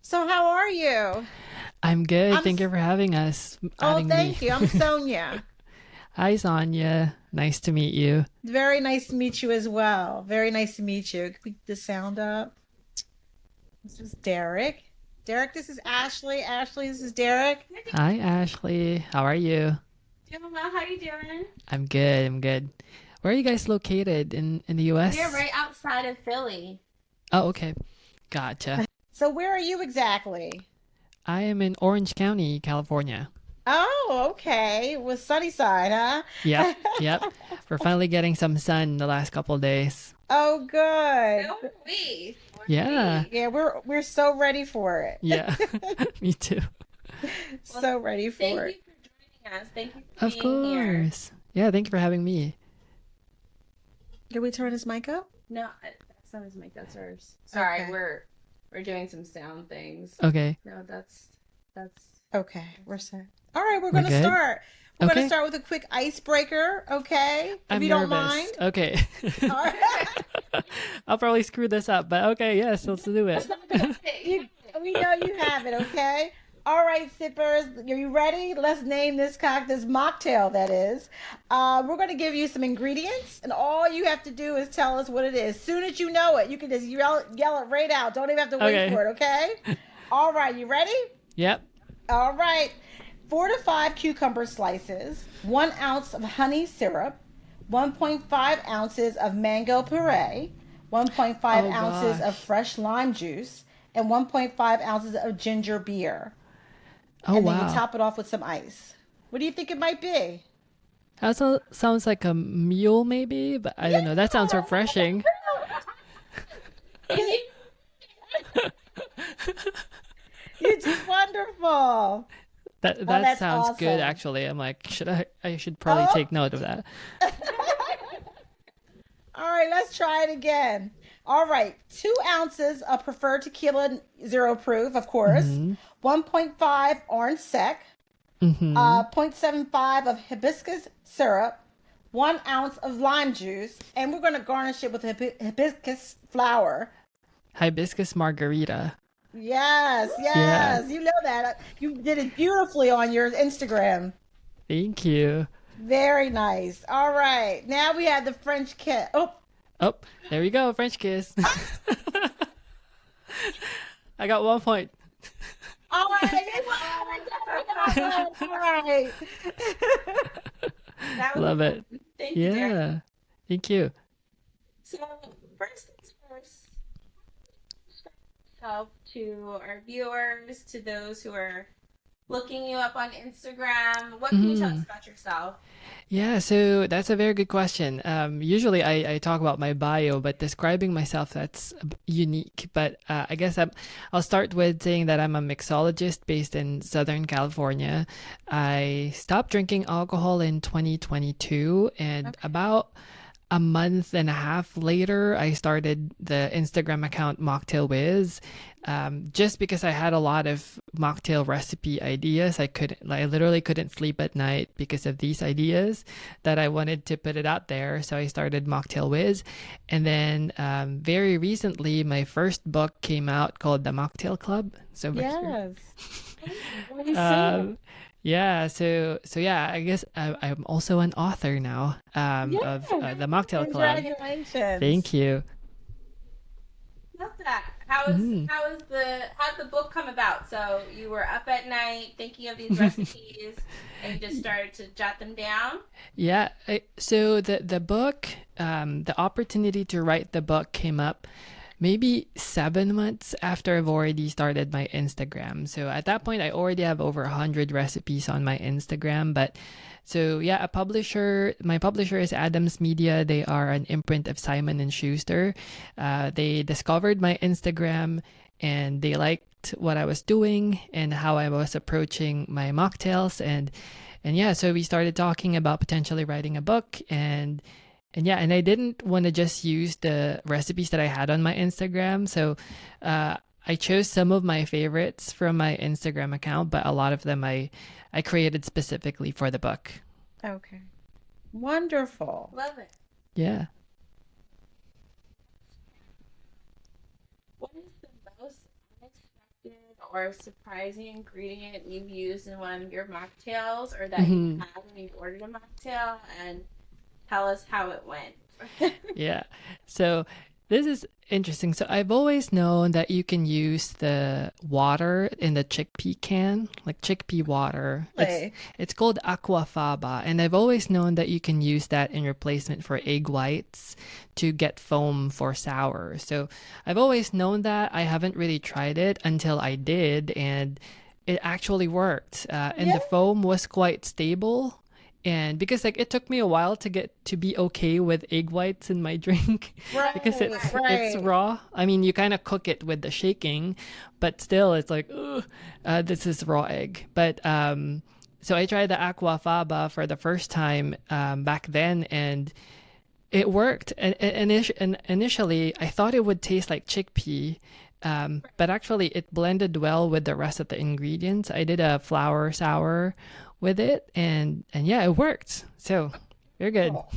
So how are you? I'm good. I'm Thank you for having us, Oh, adding me. thank you. I'm Sonia. Hi, Sonia. Nice to meet you. Very nice to meet you as well. Very nice to meet you. Can we get the sound up? This is Derek. Derek, this is Ashley. Ashley, this is Derek. Hi, Ashley. How are you? Doing well. How you doing? I'm good. I'm good. Where are you guys located in the We're US? right outside of Philly. Oh, okay. Gotcha. So where are you exactly? I am in Orange County, California. Oh, okay. With Sunnyside, Yep, huh? yep. We're finally getting some sun the last couple of days. Oh, good. So are we. So are Yeah, we. Yeah, we're so ready for it. yeah. Me too. Well, So ready thank for you it. for joining us. Thank you for Of being here. course. Yeah, thank you for having me. Can we turn his mic up? No, that's not his mic. That's ours. Sorry, Okay. we're doing some sound things. Okay, No, that's. Okay, we're set. All right, we're we're gonna good? start. We're gonna Okay. start with a quick icebreaker, okay? If you I'm don't nervous. mind. Okay. All right. I'll probably screw this up, but okay, yes, let's do it. That's not gonna fit. You, we know you have it, okay? All right, sippers, are you ready? Let's name this cocktail, this mocktail, that is. We're going to give you some ingredients, and all you have to do is tell us what it is. As soon as you know it, you can just yell it right out. Don't even have to wait Okay. for it, okay? All right, you ready? Yep. All right. 4 to 5 cucumber slices, 1 ounce of honey syrup, 1.5 ounces of mango puree, 1.5 Oh ounces of gosh. fresh lime juice, and 1.5 ounces of ginger beer. Oh And then you wow. top it off with some ice. What do you think it might be? That sounds like a mule maybe, but I Yeah! don't know. That sounds refreshing. You did wonderful. Oh, That that's sounds good awesome. actually. I'm like, I should probably Oh, take note of that. all right, let's try it again. All right, 2 ounces of preferred tequila, zero proof, of course. Mhm. 1.5 orange sec, Mhm. 0.75 of hibiscus syrup, 1 ounce of lime juice, and we're going to garnish it with hibiscus flower. Hibiscus margarita. Yes, Yeah. yes, you know that. You did it beautifully on your Instagram. Thank you. Very nice. All right, now we have the French kiss. Oh, Oh, there we go. French kiss. I got 1 point. all right. All right. That was Love fun. it. Thank you, Derek. Yeah. Thank you. So first things first, help to our viewers, to those who are looking you up on Instagram. What can you tell us Mhm. about yourself? Yeah, so that's a very good question. Usually I talk about my bio, but describing myself, that's unique. But I guess I'll start with saying that I'm a mixologist based in Southern California. I stopped drinking alcohol in 2022, and Okay. about a month and a half later, I started the Instagram account Mocktail Wiz. Just because I had a lot of mocktail recipe ideas, I literally couldn't sleep at night because of these ideas that I wanted to put it out there. So I started Mocktail Wiz, and then very recently, my first book came out called The Mocktail Club. It's over here. Yes. Let me see it. Um, yeah, so yeah, I guess I'm also an author now of Yes. the Mocktail Club. Congratulations. Thank you. Love that. Mhm. How'd the book come about? So you were up at night thinking of these recipes and you just started to jot them down? Yeah, so the book, the opportunity to write the book came up maybe 7 months after I've already started my Instagram. So at that point, I already have over 100 recipes on my Instagram. But so yeah, my publisher is Adams Media. They are an imprint of Simon and Schuster. They discovered my Instagram and they liked what I was doing and how I was approaching my mocktails and yeah, so we started talking about potentially writing a book and yeah, and I didn't want to just use the recipes that I had on my Instagram. So I chose some of my favorites from my Instagram account, but a lot of them I created specifically for the book. Okay. Wonderful. Love it. Yeah. What is the most unexpected unexpected or surprising ingredient you've used in one of your mocktails, or that you Mhm. had when you ordered a mocktail, and tell us how it went. Yeah. So this is interesting. So I've always known that you can use the water in the chickpea can, like chickpea water. Really? It's called aquafaba, and I've always known that you can use that in replacement for egg whites to get foam for sour. So I've always known that. I haven't really tried it until I did, and it actually worked. And Yeah. the foam was quite stable. And because like it took me a while to get to be okay with egg whites in my drink because Right. it's Right. raw. I mean, you kind of cook it with the shaking, but still it's like, ugh, this is raw egg. But so I tried the aquafaba for the first time back then, and it worked. And initially, I thought it would taste like chickpea, but actually, it blended well with the rest of the ingredients. I did a flour sour with it, and yeah, it worked. So, you're good. Cool.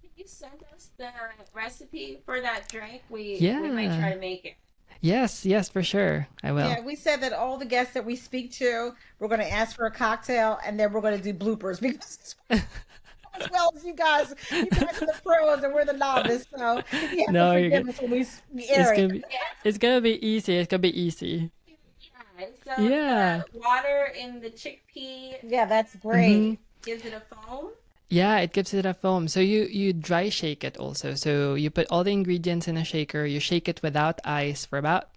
Can you send us the recipe for that drink? We might Yeah. try to make it. Yes, for sure. I will. Yeah, we said that all the guests that we speak to, we're going to ask for a cocktail, and then we're going to do bloopers because as well as you guys are the pros and we're the novice. So you have to No, you're forgive good. us when we It's air gonna it. be Yeah. it's gonna be easy. It's gonna be easy. Yeah. So Yeah. the water in the chickpea Yeah, that's Mm-hmm. great. gives it a foam. Yeah, it gives it a foam. So you dry shake it also. So you put all the ingredients in a shaker, you shake it without ice for about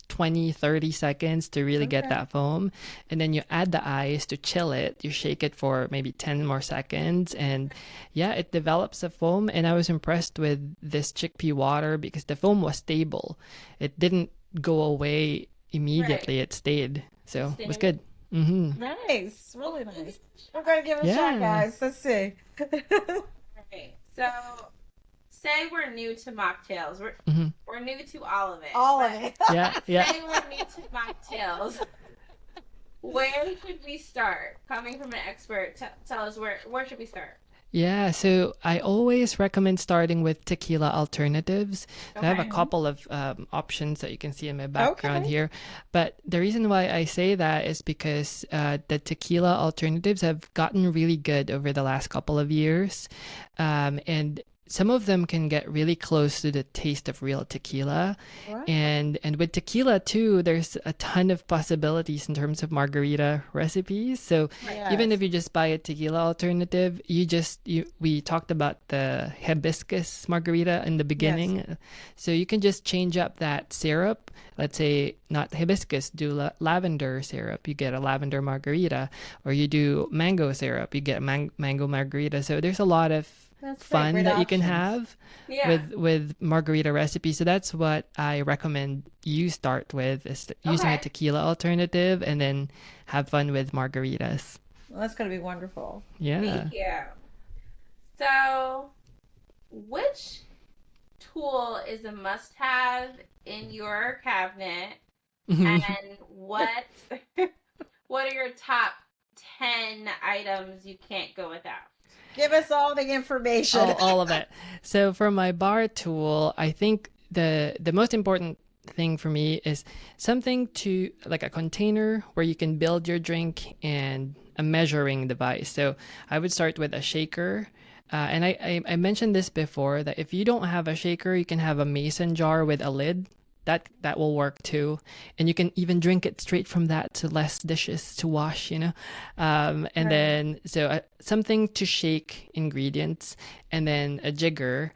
20-30 seconds to really get Okay. that foam. And then you add the ice to chill it. You shake it for maybe 10 more seconds. And yeah, it develops a foam. And I was impressed with this chickpea water because the foam was stable. It didn't go away Right. immediately, it stayed. So it was Stayed. good. Mm-hmm. Nice, really nice. I'm going to give it a shot, Yeah. guys. Let's see. Right. So say we're new to mocktails. Mm-hmm. We're new to all of it. All of but it. Yeah. say we're new to mocktails. Where should we start? Coming from an expert, tell us where should we start? Yeah, so I always recommend starting with tequila alternatives. I have a Okay. couple of options that you can see in my background Okay. here. But the reason why I say that is because the tequila alternatives have gotten really good over the last couple of years. And some of them can get really close to the taste of real tequila. Wow. And with tequila too, there's a ton of possibilities in terms of margarita recipes. So even Yes. if you just buy a tequila alternative, we talked about the hibiscus margarita in the Yes. beginning. So you can just change up that syrup. Let's say not hibiscus, do lavender syrup. You get a lavender margarita, or you do mango syrup. You get a mango margarita. So there's a lot of That's great. fun Great that you can options. have Yeah. with margarita recipes. So that's what I recommend you start with, is using a Okay. tequila alternative and then have fun with margaritas. Well, that's going to be wonderful. Yeah. Thank you. So, which tool is a must-have in your cabinet, and what what are your top 10 items you can't go without? Give us all the information. all of it. So for my bar tool, I think the most important thing for me is something to like a container where you can build your drink and a measuring device. So I would start with a shaker. And I mentioned this before that if you don't have a shaker, you can have a mason jar with a lid. That will work too, and you can even drink it straight from that, to less dishes to wash, and Right. then so something to shake ingredients, and then a jigger,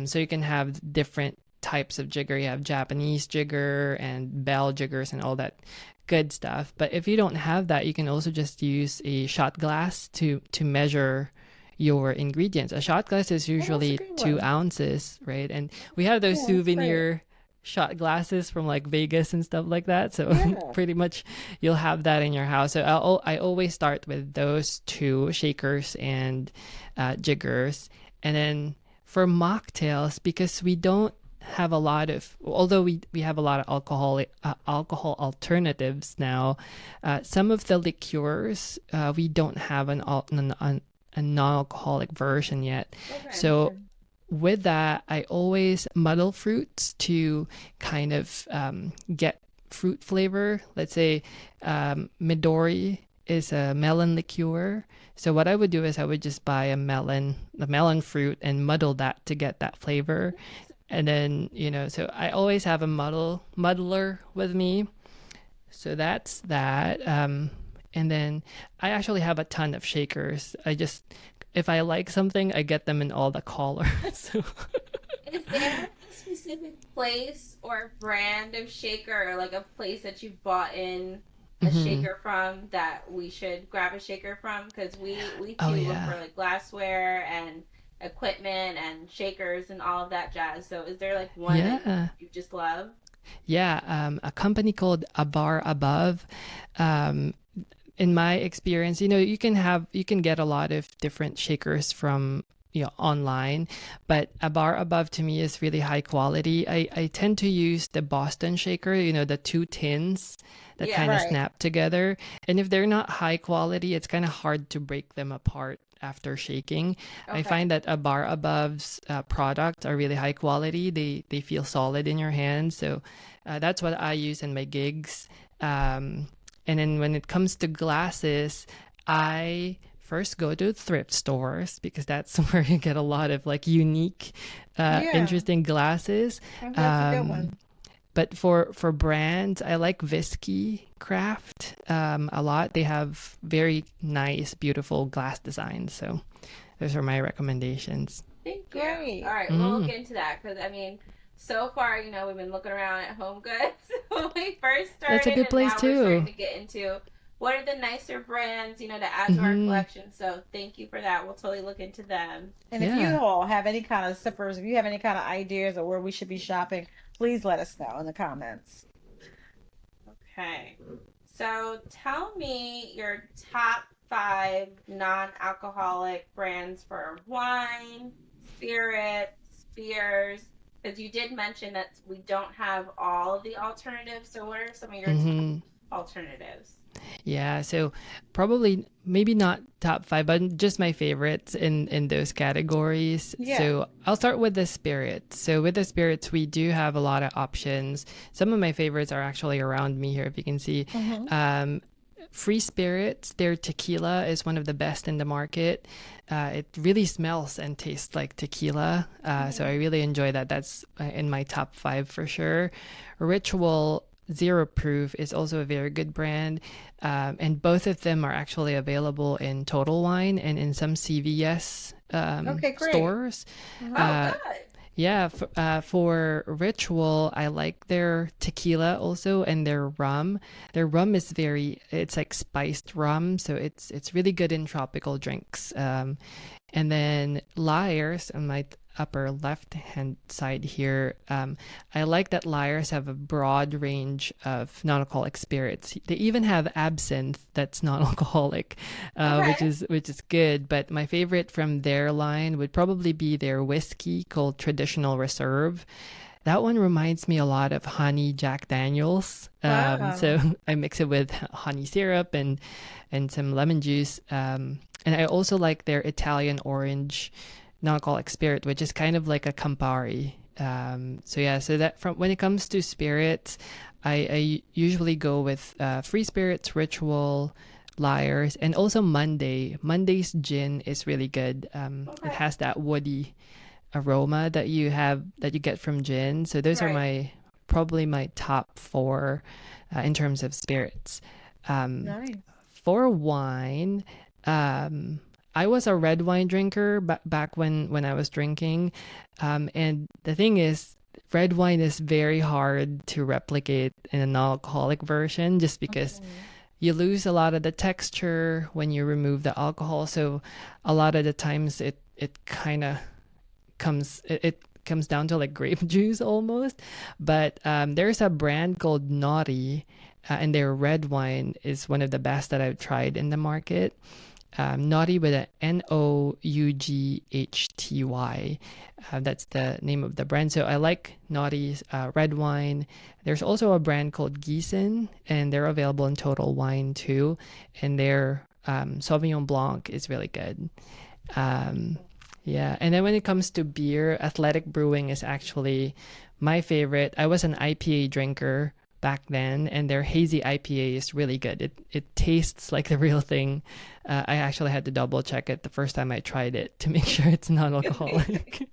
so you can have different types of jigger. You have Japanese jigger and bell jiggers and all that good stuff. But if you don't have that, you can also just use a shot glass to measure your ingredients. A shot glass is Oh, that's a usually good 2 one. ounces, right? And we have those Yeah, that's great. souvenir shot glasses from like Vegas and stuff like that. So Yeah. pretty much you'll have that in your house. So I always start with those two, shakers and jiggers. And then for mocktails, because we don't have a lot of, although we have a lot of alcohol alternatives now, some of the liqueurs, we don't have a non-alcoholic version yet. Okay. So with that, I always muddle fruits to kind of get fruit flavor. Let's say Midori is a melon liqueur. So what I would do is I would just buy the melon fruit, and muddle that to get that flavor. And then, so I always have a muddler with me. So that's that. And then I actually have a ton of shakers. If I like something, I get them in all the colors. So. Is there a specific place or brand of shaker, or like a place that you've bought in a shaker from that we should grab a shaker from? Because we too look for like glassware and equipment and shakers and all of that jazz. So is there like one that you just love? Yeah, a company called A Bar Above. In my experience, you can get a lot of different shakers from online, but A Bar Above to me is really high quality. I tend to use the Boston shaker, the two tins that kind of snap together. And if they're not high quality, it's kind of hard to break them apart after shaking. Okay. I find that A Bar Above's products are really high quality. They feel solid in your hands. So that's what I use in my gigs. And then when it comes to glasses, I first go to thrift stores, because that's where you get a lot of like unique, interesting glasses. That's a good one. But for brands, I like Whiskey Craft a lot. They have very nice, beautiful glass designs. So those are my recommendations. Thank you. Great. All right, we'll look into that, because so far, we've been looking around at Home Goods when we first started. That's a good place and now too. We're starting to get into what are the nicer brands, to add to our collection. So thank you for that. We'll totally look into them. And if you all have any kind of sippers, if you have any kind of ideas of where we should be shopping, please let us know in the comments. Okay. So tell me your top 5 non-alcoholic brands for wine, spirits, beers. Because you did mention that we don't have all of the alternatives. So what are some of your top alternatives? Yeah, so probably maybe not top 5, but just my favorites in those categories. Yeah. So I'll start with the spirits. So with the spirits, we do have a lot of options. Some of my favorites are actually around me here, if you can see. Free Spirits, their tequila is one of the best in the market. It really smells and tastes like tequila. So I really enjoy that. That's in my top 5 for sure. Ritual Zero Proof is also a very good brand. And both of them are actually available in Total Wine and in some CVS stores. Good. Yeah, for Ritual, I like their tequila also, and their rum. Their rum is it's like spiced rum, so it's really good in tropical drinks. And then Lyre's on my upper left-hand side here. I like that Lyre's have a broad range of non-alcoholic spirits. They even have absinthe that's non-alcoholic, which is good. But my favorite from their line would probably be their whiskey called Traditional Reserve. That one reminds me a lot of honey Jack Daniels. So I mix it with honey syrup and some lemon juice. And I also like their Italian orange non-alcoholic spirit, which is kind of like a Campari. So that when it comes to spirits, I usually go with Free Spirits, Ritual, Lyre's, and also Monday. Monday's gin is really good. It has that woody aroma that you get from gin. So those are probably my top 4 in terms of spirits. Nice. For wine, I was a red wine drinker back when I was drinking. And the thing is, red wine is very hard to replicate in a non-alcoholic version, just because you lose a lot of the texture when you remove the alcohol. So a lot of the times it kind of comes down to like grape juice almost. But there's a brand called Naughty, and their red wine is one of the best that I've tried in the market. Naughty with a Noughty. That's the name of the brand. So I like Naughty's red wine. There's also a brand called Gießen, and they're available in Total Wine too. And their Sauvignon Blanc is really good. Yeah. And then when it comes to beer, Athletic Brewing is actually my favorite. I was an IPA drinker back then, and their hazy IPA is really good. It tastes like the real thing. I actually had to double check it the first time I tried it to make sure it's non-alcoholic.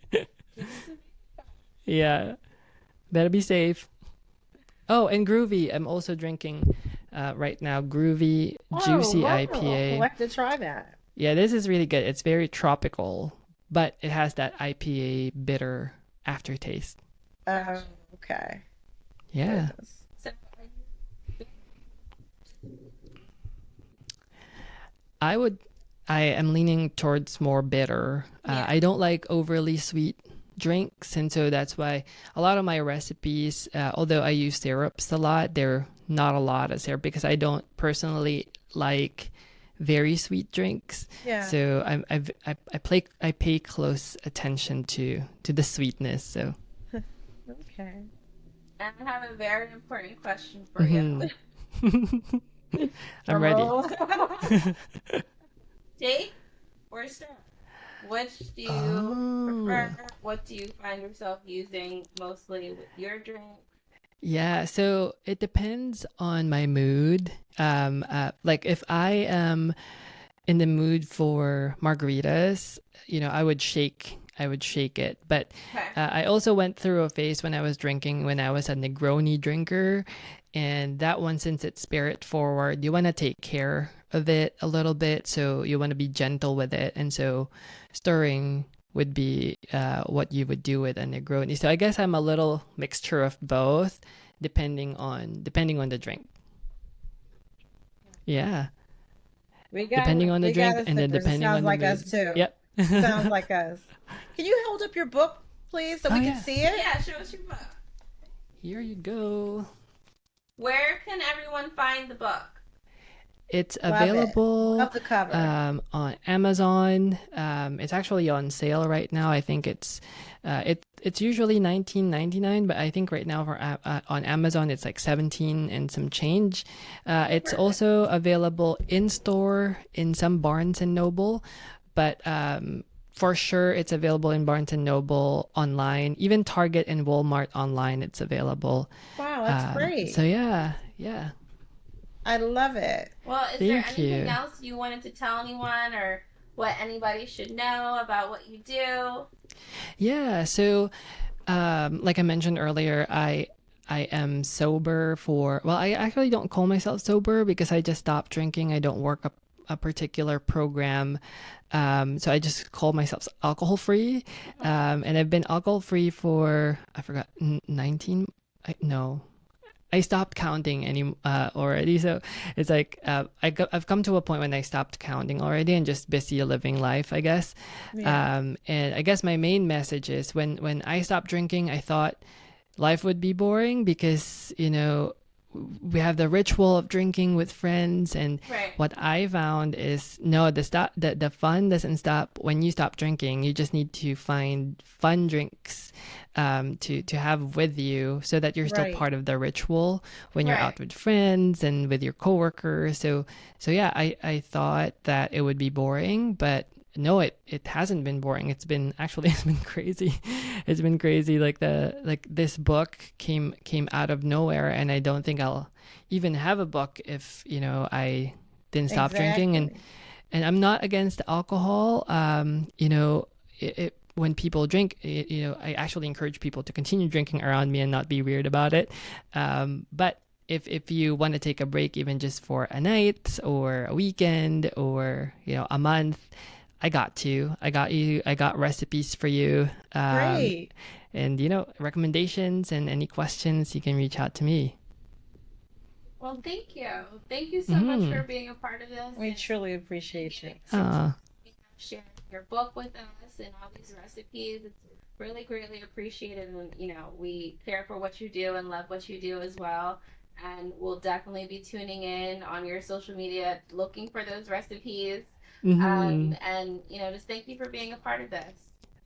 Yeah, better be safe. Oh, and Groovy. I'm also drinking right now. Groovy Juicy IPA. I'll have to try that. Yeah, this is really good. It's very tropical, but it has that IPA bitter aftertaste. Oh, okay. Yeah. So, I am leaning towards more bitter. Yeah. I don't like overly sweet drinks, and so that's why a lot of my recipes, although I use syrups a lot, they're not a lot of syrup because I don't personally like very sweet drinks. Yeah. So I pay close attention to the sweetness. So Okay. and I have a very important question for you. I'm ready. Take or stir? Which do you prefer? What do you find yourself using mostly with your drink? Yeah, so it depends on my mood. Like if I am in the mood for margaritas, I would shake it. But Okay. I also went through a phase when I was drinking, when I was a Negroni drinker, and that one, since it's spirit forward, you want to take care of it a little bit, so you want to be gentle with it, and so stirring would be what you would do with a Negroni. So I guess I'm a little mixture of both, depending on the drink. Yeah, depending on the drink, and then depending on sounds the like mood. us too. Yep. Sounds like us. Can you hold up your book, please, so we can yeah. see it? Yeah, show us your book. Here you go. Where can everyone find the book? It's Love it. available Love the cover. on Amazon. It's actually on sale right now. I think it's usually $19.99, but I think right now on Amazon it's like 17 and some change. It's also available in store in some Barnes and Noble, but for sure it's available in Barnes and Noble online, even Target and Walmart online. It's available. Wow, that's great. So yeah. I love it. Well, is there Thank anything you. else you wanted to tell anyone or what anybody should know about what you do? Yeah, so like I mentioned earlier, I am sober I actually don't call myself sober because I just stopped drinking. I don't work a particular program. So I just call myself alcohol free. And I've been alcohol free for, I forgot, 19, no. I stopped counting already. So it's like I've come to a point when I stopped counting already and just busy living life, I guess. Yeah. And I guess my main message is when I stopped drinking, I thought life would be boring because, we have the ritual of drinking with friends, and Right. what I found is the fun doesn't stop when you stop drinking. You just need to find fun drinks to have with you so that you're still Right. part of the ritual when you're Right. out with friends and with your coworkers. So yeah, I thought that it would be boring, but no, it hasn't been boring. It's been crazy. It's been crazy. Like this book came out of nowhere, and I don't think I'll even have a book if I didn't stop drinking. And I'm not against alcohol. When people drink, I actually encourage people to continue drinking around me and not be weird about it. But if you want to take a break, even just for a night or a weekend or a month, I got you. I got recipes for you. Great. And recommendations and any questions, you can reach out to me. Well, thank you. Thank you so much for being a part of this. We truly appreciate you. Sharing your book with us and all these recipes. It's really greatly appreciated, and we care for what you do and love what you do as well. And we'll definitely be tuning in on your social media, looking for those recipes. And just thank you for being a part of this.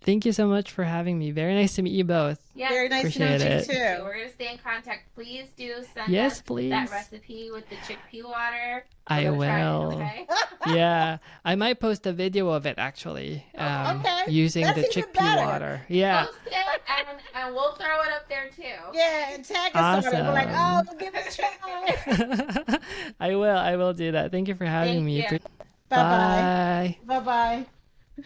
Thank you so much for having me. Very nice to meet you both. Yes, Very nice to Appreciate meet you it. too. We're gonna stay in contact. Please do send Yes, us please. that recipe with the chickpea water. I We're gonna try it, will. okay? Yeah, I might post a video of it actually. Okay, Using that's the even chickpea better. water. Yeah. Post it and we'll throw it up there too. Yeah, and tag us on it. We're like, oh, Awesome. we'll give it a try. I will. I will do that. Thank you for having Thank me. you. Bye bye. Bye. Bye bye.